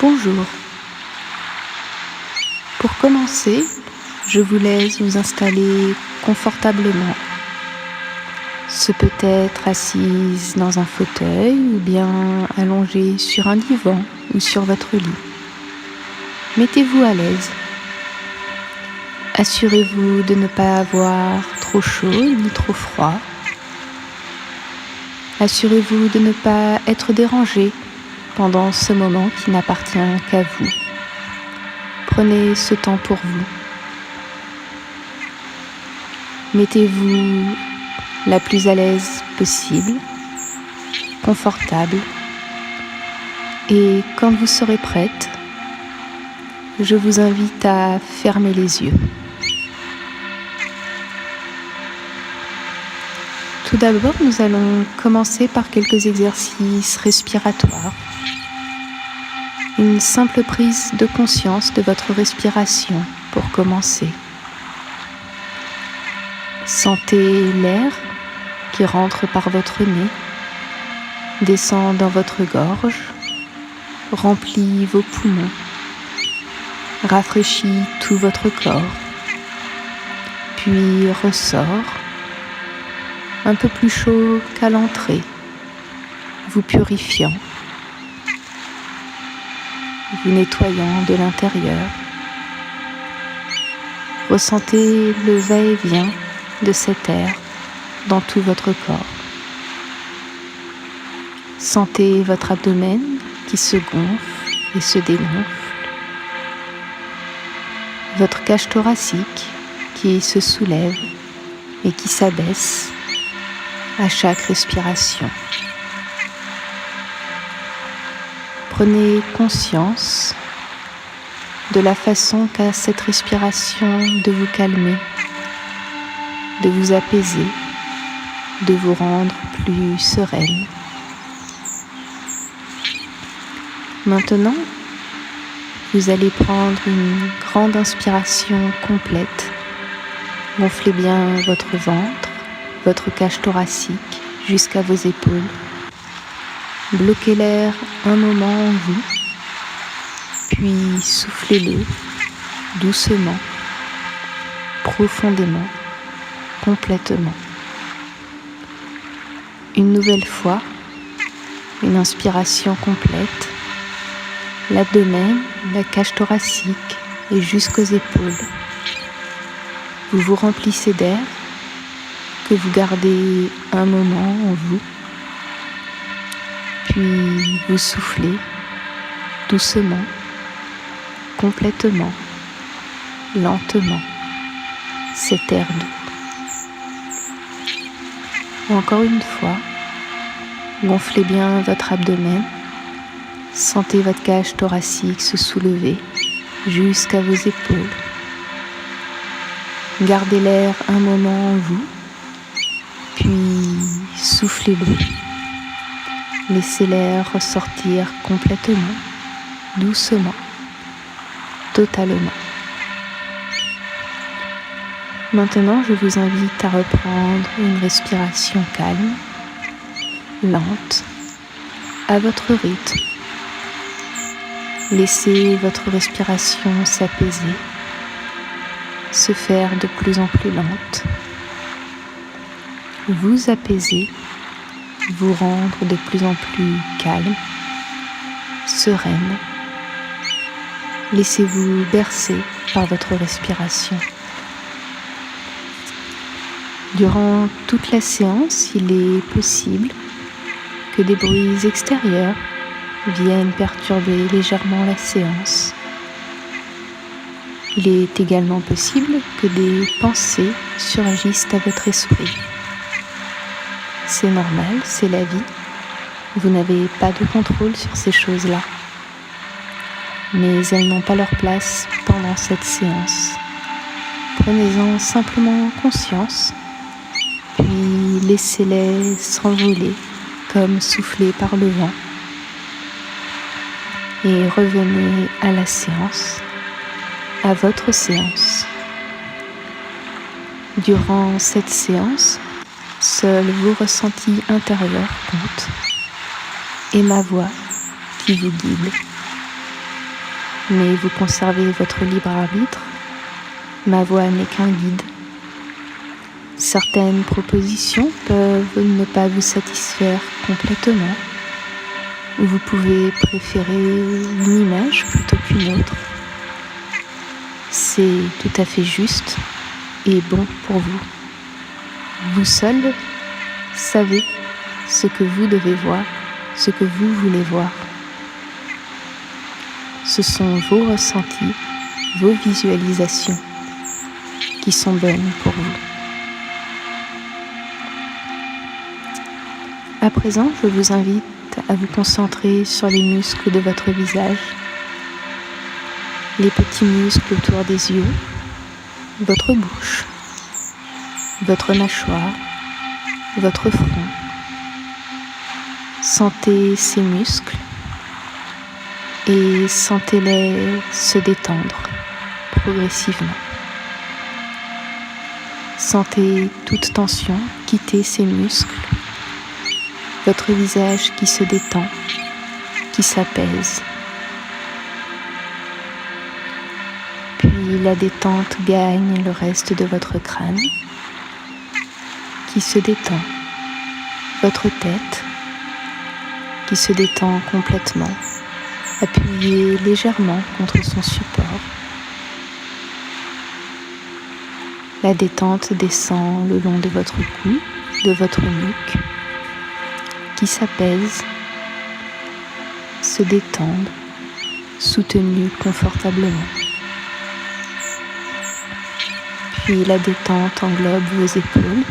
Bonjour. Pour commencer, je vous laisse vous installer confortablement. Ce peut être assise dans un fauteuil ou bien allongée sur un divan ou sur votre lit. Mettez-vous à l'aise. Assurez-vous de ne pas avoir trop chaud ni trop froid. Assurez-vous de ne pas être dérangé pendant ce moment qui n'appartient qu'à vous. Prenez ce temps pour vous. Mettez-vous la plus à l'aise possible, confortable, et quand vous serez prête, je vous invite à fermer les yeux. Tout d'abord, nous allons commencer par quelques exercices respiratoires. Une simple prise de conscience de votre respiration pour commencer. Sentez l'air qui rentre par votre nez, descend dans votre gorge, remplit vos poumons, rafraîchit tout votre corps, puis ressort, un peu plus chaud qu'à l'entrée, vous purifiant, vous nettoyant de l'intérieur. Ressentez le va-et-vient de cet air dans tout votre corps. Sentez votre abdomen qui se gonfle et se dégonfle. Votre cage thoracique qui se soulève et qui s'abaisse à chaque respiration. Prenez conscience de la façon qu'a cette respiration de vous calmer, de vous apaiser, de vous rendre plus sereine. Maintenant, vous allez prendre une grande inspiration complète. Gonflez bien votre ventre, votre cage thoracique jusqu'à vos épaules. Bloquez l'air un moment en vous, puis soufflez-le doucement, profondément, complètement. Une nouvelle fois, une inspiration complète, l'abdomen, la cage thoracique et jusqu'aux épaules. Vous vous remplissez d'air que vous gardez un moment en vous. Puis vous soufflez doucement, complètement, lentement, cet air doux. Encore une fois, gonflez bien votre abdomen, sentez votre cage thoracique se soulever jusqu'à vos épaules. Gardez l'air un moment en vous, puis soufflez-le. Laissez l'air ressortir complètement, doucement, totalement. Maintenant, je vous invite à reprendre une respiration calme, lente, à votre rythme. Laissez votre respiration s'apaiser, se faire de plus en plus lente, vous apaiser, vous rendre de plus en plus calme, sereine. Laissez-vous bercer par votre respiration. Durant toute la séance, il est possible que des bruits extérieurs viennent perturber légèrement la séance. Il est également possible que des pensées surgissent à votre esprit. C'est normal, c'est la vie. Vous n'avez pas de contrôle sur ces choses-là. Mais elles n'ont pas leur place pendant cette séance. Prenez-en simplement conscience, puis laissez-les s'envoler comme soufflées par le vent. Et revenez à la séance, à votre séance. Durant cette séance, seuls vos ressentis intérieurs comptent et ma voix qui vous guide. mais vous conservez votre libre arbitre. Ma voix n'est qu'un guide. Certaines propositions peuvent ne pas vous satisfaire complètement, ou vous pouvez préférer une image plutôt qu'une autre. C'est tout à fait juste et bon pour vous. Vous seul savez ce que vous devez voir, ce que vous voulez voir. Ce sont vos ressentis, vos visualisations qui sont bonnes pour vous. À présent, je vous invite à vous concentrer sur les muscles de votre visage, les petits muscles autour des yeux, votre bouche, votre mâchoire, votre front. Sentez ces muscles et sentez-les se détendre progressivement. Sentez toute tension quitter ces muscles, votre visage qui se détend, qui s'apaise. Puis la détente gagne le reste de votre crâne, qui se détend, votre tête, qui se détend complètement, appuyée légèrement contre son support. La détente descend le long de votre cou, de votre nuque, qui s'apaise, se détendent, soutenus confortablement. Puis la détente englobe vos épaules,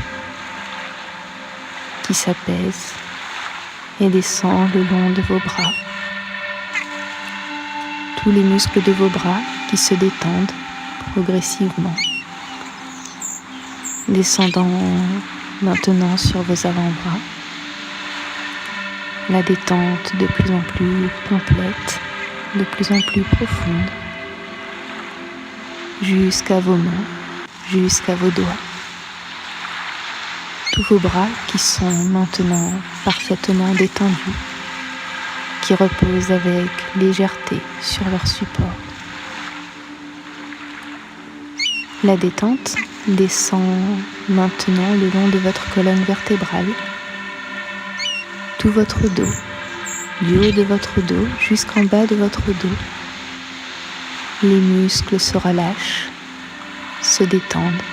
qui s'apaisent et descend le long de vos bras. Tous les muscles de vos bras qui se détendent progressivement, descendant maintenant sur vos avant-bras. La détente de plus en plus complète, de plus en plus profonde, jusqu'à vos mains, jusqu'à vos doigts. Tous vos bras qui sont maintenant parfaitement détendus, qui reposent avec légèreté sur leur support. La détente descend maintenant le long de votre colonne vertébrale, tout votre dos, du haut de votre dos jusqu'en bas de votre dos. Les muscles se relâchent, se détendent,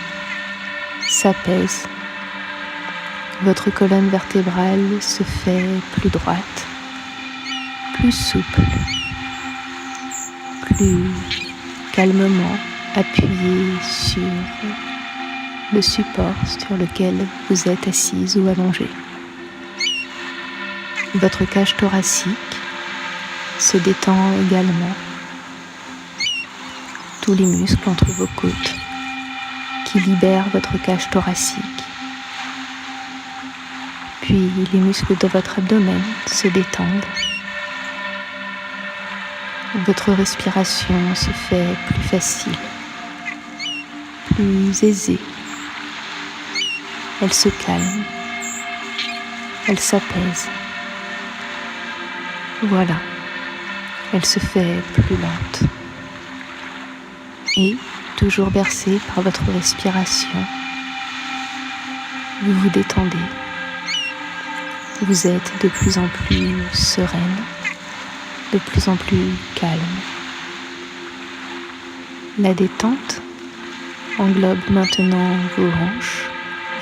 s'apaisent. Votre colonne vertébrale se fait plus droite, plus souple, plus calmement appuyée sur le support sur lequel vous êtes assise ou allongée. Votre cage thoracique se détend également. Tous les muscles entre vos côtes qui libèrent votre cage thoracique. Puis les muscles de votre abdomen se détendent. Votre respiration se fait plus facile, plus aisée. Elle se calme, elle s'apaise. Voilà, elle se fait plus lente. Et, toujours bercée par votre respiration, vous vous détendez. Vous êtes de plus en plus sereine, de plus en plus calme. La détente englobe maintenant vos hanches,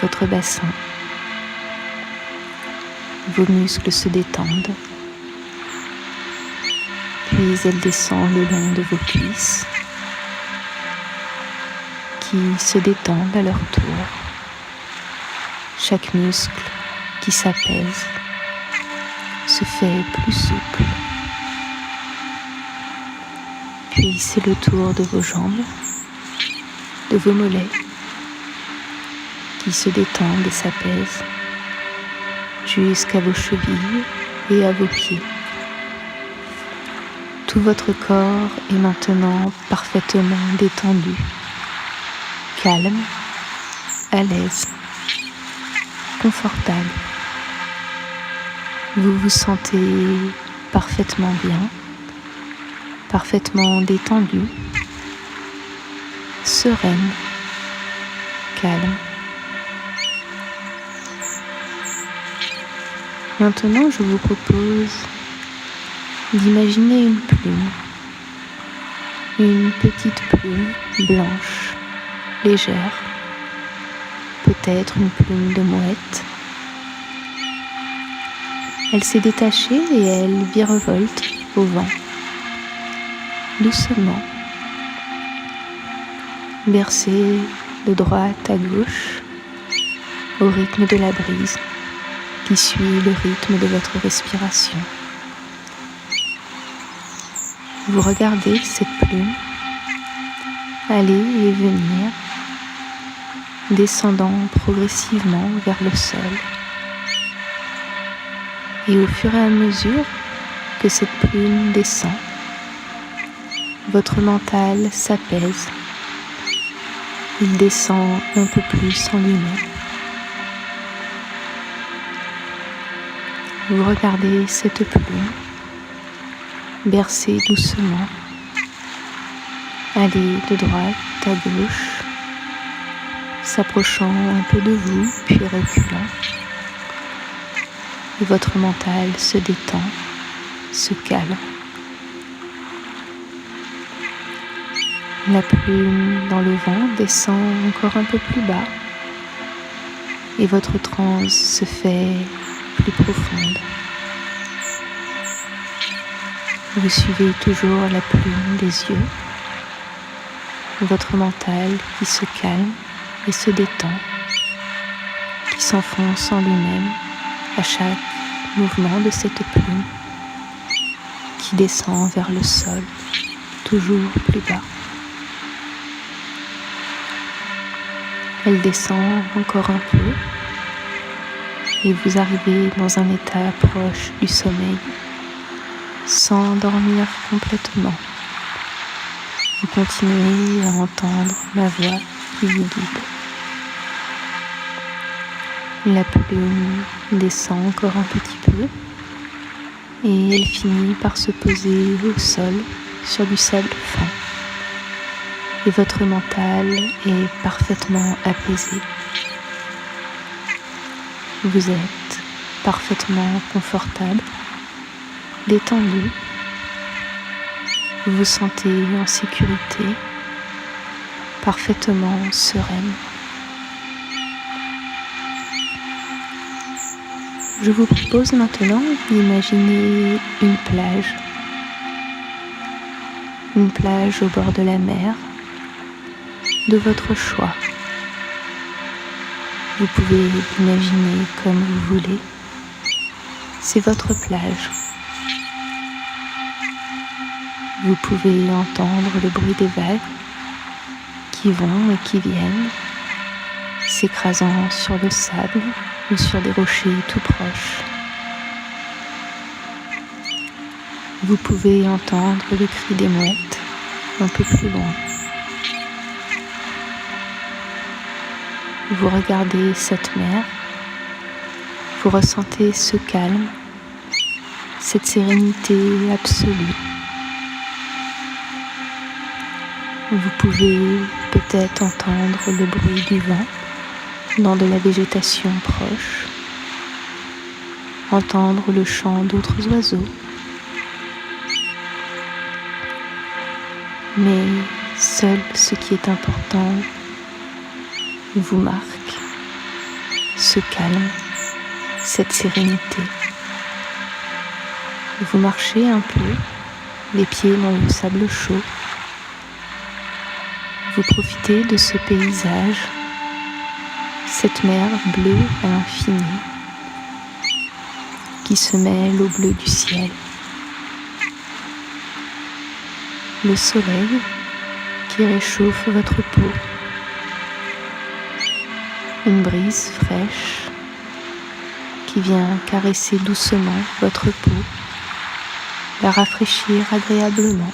votre bassin. Vos muscles se détendent. Puis elle descend le long de vos cuisses, qui se détendent à leur tour. Chaque muscle qui s'apaise se fait plus souple. Puis c'est le tour de vos jambes, de vos mollets, qui se détendent et s'apaisent jusqu'à vos chevilles et à vos pieds. Tout votre corps est maintenant parfaitement détendu, calme, à l'aise, confortable. Vous vous sentez parfaitement bien, parfaitement détendue, sereine, calme. Maintenant, je vous propose d'imaginer une petite plume blanche, légère, peut-être une plume de mouette. Elle s'est détachée et elle virevolte au vent, doucement, bercée de droite à gauche, au rythme de la brise qui suit le rythme de votre respiration. Vous regardez cette plume aller et venir, descendant progressivement vers le sol. Et au fur et à mesure que cette plume descend, votre mental s'apaise. Il descend un peu plus en lui-même. Vous regardez cette plume bercer doucement, aller de droite à gauche, s'approchant un peu de vous, puis reculant. Et votre mental se détend, se calme. La plume dans le vent descend encore un peu plus bas et votre transe se fait plus profonde. Vous suivez toujours la plume des yeux, votre mental qui se calme et se détend, qui s'enfonce en lui-même à chaque mouvement de cette plume qui descend vers le sol, toujours plus bas. Elle descend encore un peu et vous arrivez dans un état proche du sommeil, sans dormir complètement. Vous continuez à entendre ma voix qui vous guide. La plume descend encore un petit peu et elle finit par se poser au sol sur du sable fin. Et votre mental est parfaitement apaisé. Vous êtes parfaitement confortable, détendu. Vous vous sentez en sécurité, parfaitement sereine. Je vous propose maintenant d'imaginer une plage au bord de la mer, de votre choix. Vous pouvez l'imaginer comme vous voulez. C'est votre plage. Vous pouvez entendre le bruit des vagues qui vont et qui viennent, s'écrasant sur le sable ou sur des rochers tout proches. Vous pouvez entendre le cri des mouettes un peu plus loin. Vous regardez cette mer, vous ressentez ce calme, cette sérénité absolue. Vous pouvez peut-être entendre le bruit du vent dans de la végétation proche, entendre le chant d'autres oiseaux. Mais seul ce qui est important vous marque, ce calme, cette sérénité. Vous marchez un peu, les pieds dans le sable chaud. Vous profitez de ce paysage, cette mer bleue à l'infini qui se mêle au bleu du ciel. Le soleil qui réchauffe votre peau. Une brise fraîche qui vient caresser doucement votre peau, la rafraîchir agréablement.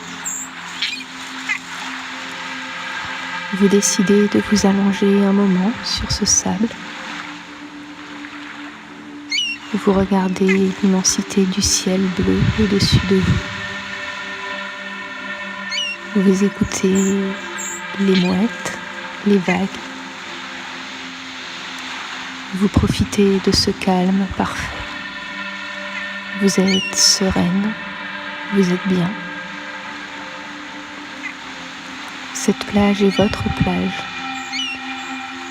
Vous décidez de vous allonger un moment sur ce sable. Vous regardez l'immensité du ciel bleu au-dessus de vous. Vous écoutez les mouettes, les vagues. Vous profitez de ce calme parfait. Vous êtes sereine, vous êtes bien. Cette plage est votre plage.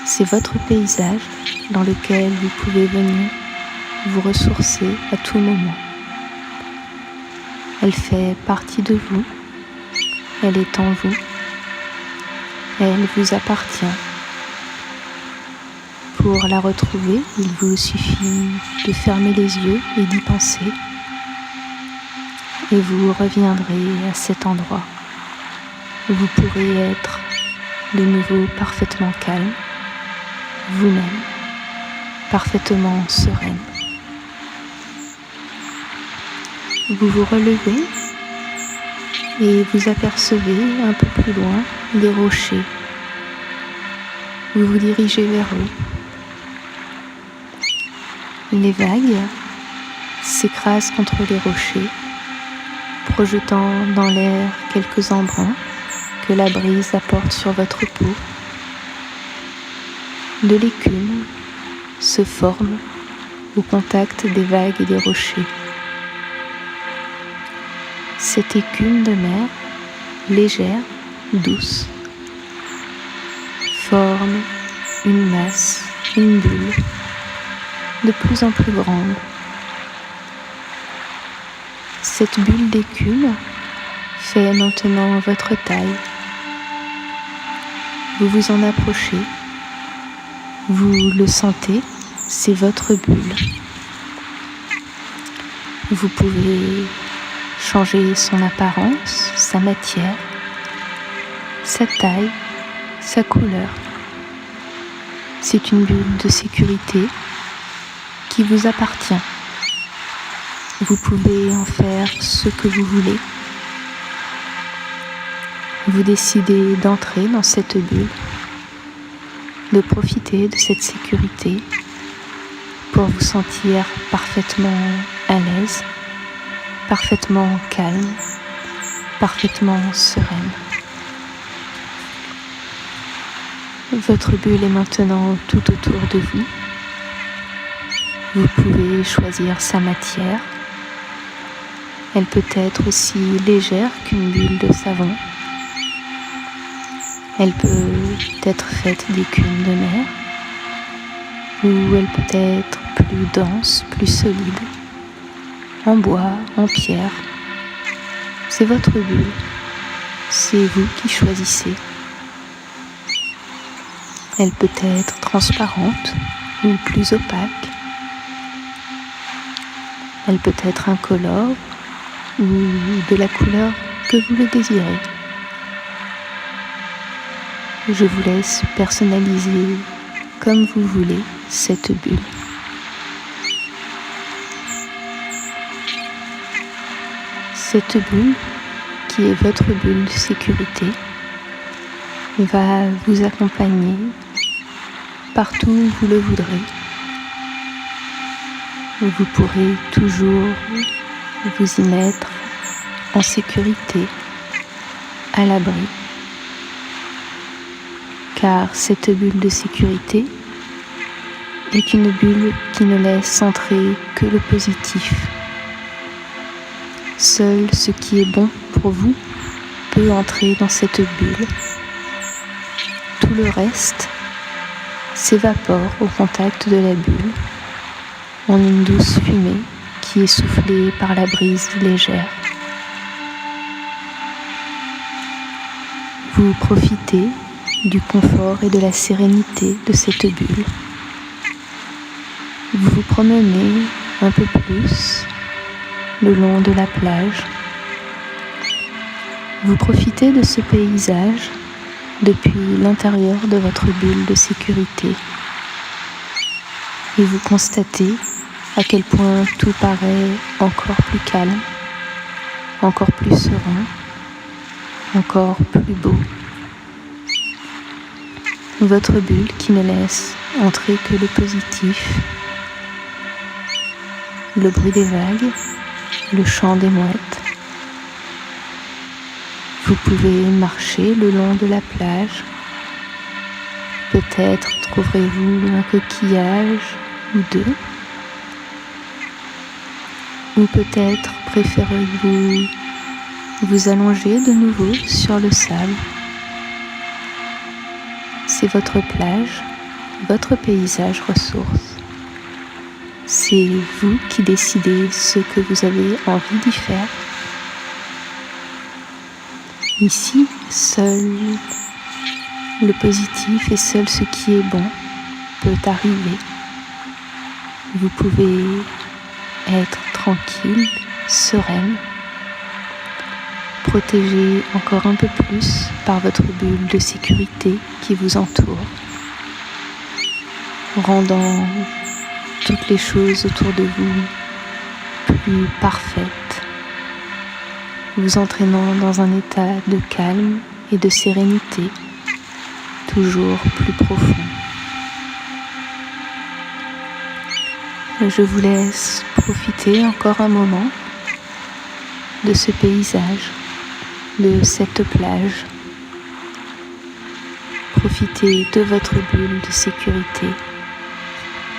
C'est votre paysage dans lequel vous pouvez venir vous ressourcer à tout moment. Elle fait partie de vous, elle est en vous, elle vous appartient. Pour la retrouver, il vous suffit de fermer les yeux et d'y penser, et vous reviendrez à cet endroit où vous pourrez être de nouveau parfaitement calme, vous-même, parfaitement sereine. Vous vous relevez et vous apercevez un peu plus loin des rochers. Vous vous dirigez vers eux. Les vagues s'écrasent contre les rochers, projetant dans l'air quelques embruns que la brise apporte sur votre peau. De l'écume se forme au contact des vagues et des rochers. Cette écume de mer, légère, douce, forme une masse, une bulle, de plus en plus grande. Cette bulle d'écume fait maintenant votre taille. Vous vous en approchez, vous le sentez, c'est votre bulle. Vous pouvez changer son apparence, sa matière, sa taille, sa couleur. C'est une bulle de sécurité qui vous appartient. Vous pouvez en faire ce que vous voulez. Vous décidez d'entrer dans cette bulle, de profiter de cette sécurité pour vous sentir parfaitement à l'aise, parfaitement calme, parfaitement sereine. Votre bulle est maintenant tout autour de vous. Vous pouvez choisir sa matière. Elle peut être aussi légère qu'une bulle de savon. Elle peut être faite d'écume de mer, ou elle peut être plus dense, plus solide, en bois, en pierre. C'est votre bulle, c'est vous qui choisissez. Elle peut être transparente ou plus opaque. Elle peut être incolore ou de la couleur que vous le désirez. Je vous laisse personnaliser comme vous voulez cette bulle. Cette bulle, qui est votre bulle de sécurité, va vous accompagner partout où vous le voudrez. Vous pourrez toujours vous y mettre en sécurité, à l'abri. Car cette bulle de sécurité est une bulle qui ne laisse entrer que le positif. Seul ce qui est bon pour vous peut entrer dans cette bulle. Tout le reste s'évapore au contact de la bulle en une douce fumée qui est soufflée par la brise légère. Vous profitez du confort et de la sérénité de cette bulle. Vous vous promenez un peu plus le long de la plage. Vous profitez de ce paysage depuis l'intérieur de votre bulle de sécurité. Et vous constatez à quel point tout paraît encore plus calme, encore plus serein, encore plus beau. Votre bulle qui ne laisse entrer que le positif, le bruit des vagues, le chant des mouettes. Vous pouvez marcher le long de la plage. Peut-être trouverez-vous un coquillage ou deux. Ou peut-être préférez-vous vous allonger de nouveau sur le sable. C'est votre plage, votre paysage ressource. C'est vous qui décidez ce que vous avez envie d'y faire. Ici, seul le positif et seul ce qui est bon peut arriver. Vous pouvez être tranquille, sereine, protégée encore un peu plus par votre bulle de sécurité qui vous entoure, rendant toutes les choses autour de vous plus parfaites, vous entraînant dans un état de calme et de sérénité toujours plus profond. Je vous laisse profiter encore un moment de ce paysage, de cette plage. Profitez de votre bulle de sécurité,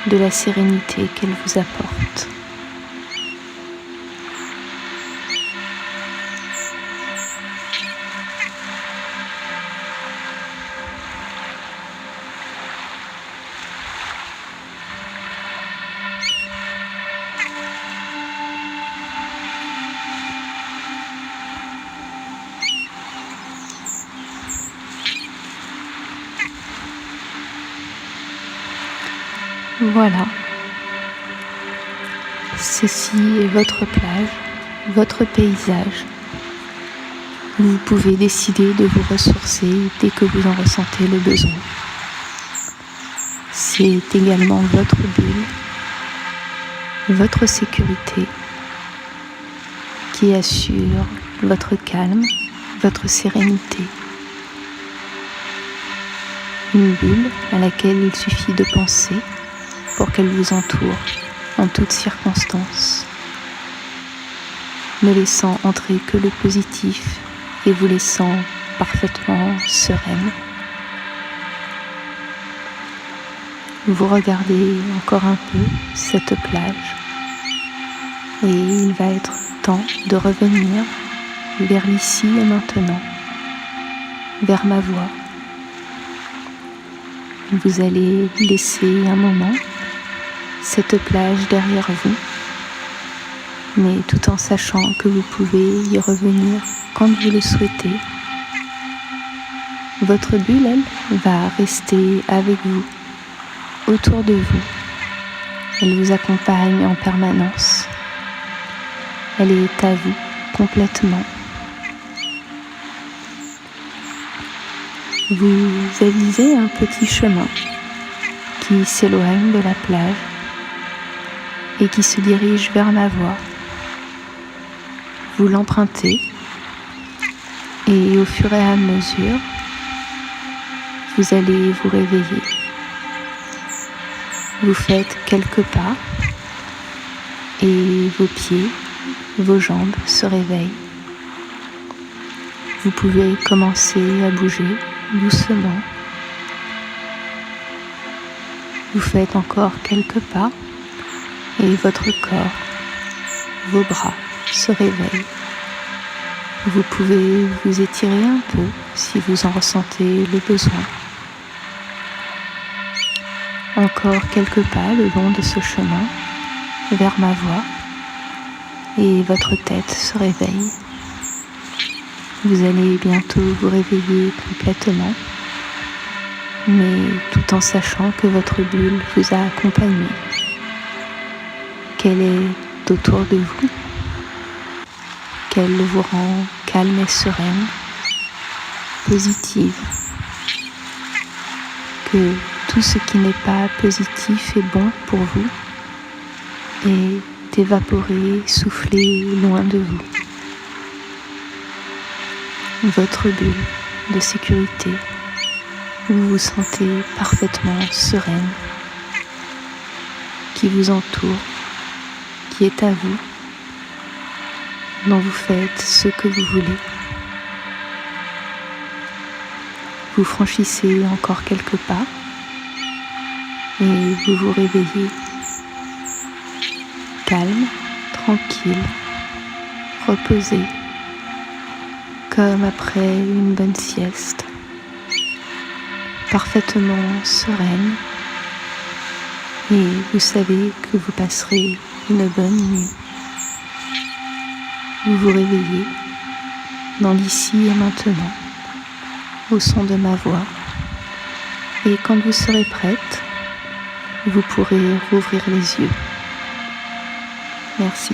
de la sérénité qu'elle vous apporte. Voilà, ceci est votre plage, votre paysage. Vous pouvez décider de vous ressourcer dès que vous en ressentez le besoin. C'est également votre bulle, votre sécurité qui assure votre calme, votre sérénité. Une bulle à laquelle il suffit de penser pour qu'elle vous entoure en toutes circonstances, ne laissant entrer que le positif et vous laissant parfaitement sereine. Vous regardez encore un peu cette plage et il va être temps de revenir vers l'ici et maintenant, vers ma voix. Vous allez laisser un moment cette plage derrière vous, mais tout en sachant que vous pouvez y revenir quand vous le souhaitez. Votre bulle, elle, va rester avec vous, autour de vous. Elle vous accompagne en permanence. Elle est à vous complètement. Vous avisez un petit chemin qui s'éloigne de la plage et qui se dirige vers ma voix. Vous l'empruntez et au fur et à mesure, vous allez vous réveiller. Vous faites quelques pas et vos pieds, vos jambes se réveillent. Vous pouvez commencer à bouger doucement. Vous faites encore quelques pas et votre corps, vos bras se réveillent. Vous pouvez vous étirer un peu si vous en ressentez le besoin. Encore quelques pas le long de ce chemin vers ma voix et votre tête se réveille. Vous allez bientôt vous réveiller complètement, mais tout en sachant que votre bulle vous a accompagné, qu'elle est autour de vous, qu'elle vous rend calme et sereine, positive, que tout ce qui n'est pas positif et bon pour vous est évaporé, soufflé loin de vous. Votre bulle de sécurité, vous vous sentez parfaitement sereine, qui vous entoure, qui est à vous, dont vous faites ce que vous voulez. vous franchissez encore quelques pas et vous vous réveillez calme, tranquille, reposé, comme après une bonne sieste, parfaitement sereine, et vous savez que vous passerez une bonne nuit. Vous vous réveillez dans l'ici et maintenant, au son de ma voix, et quand vous serez prête, vous pourrez rouvrir les yeux. Merci.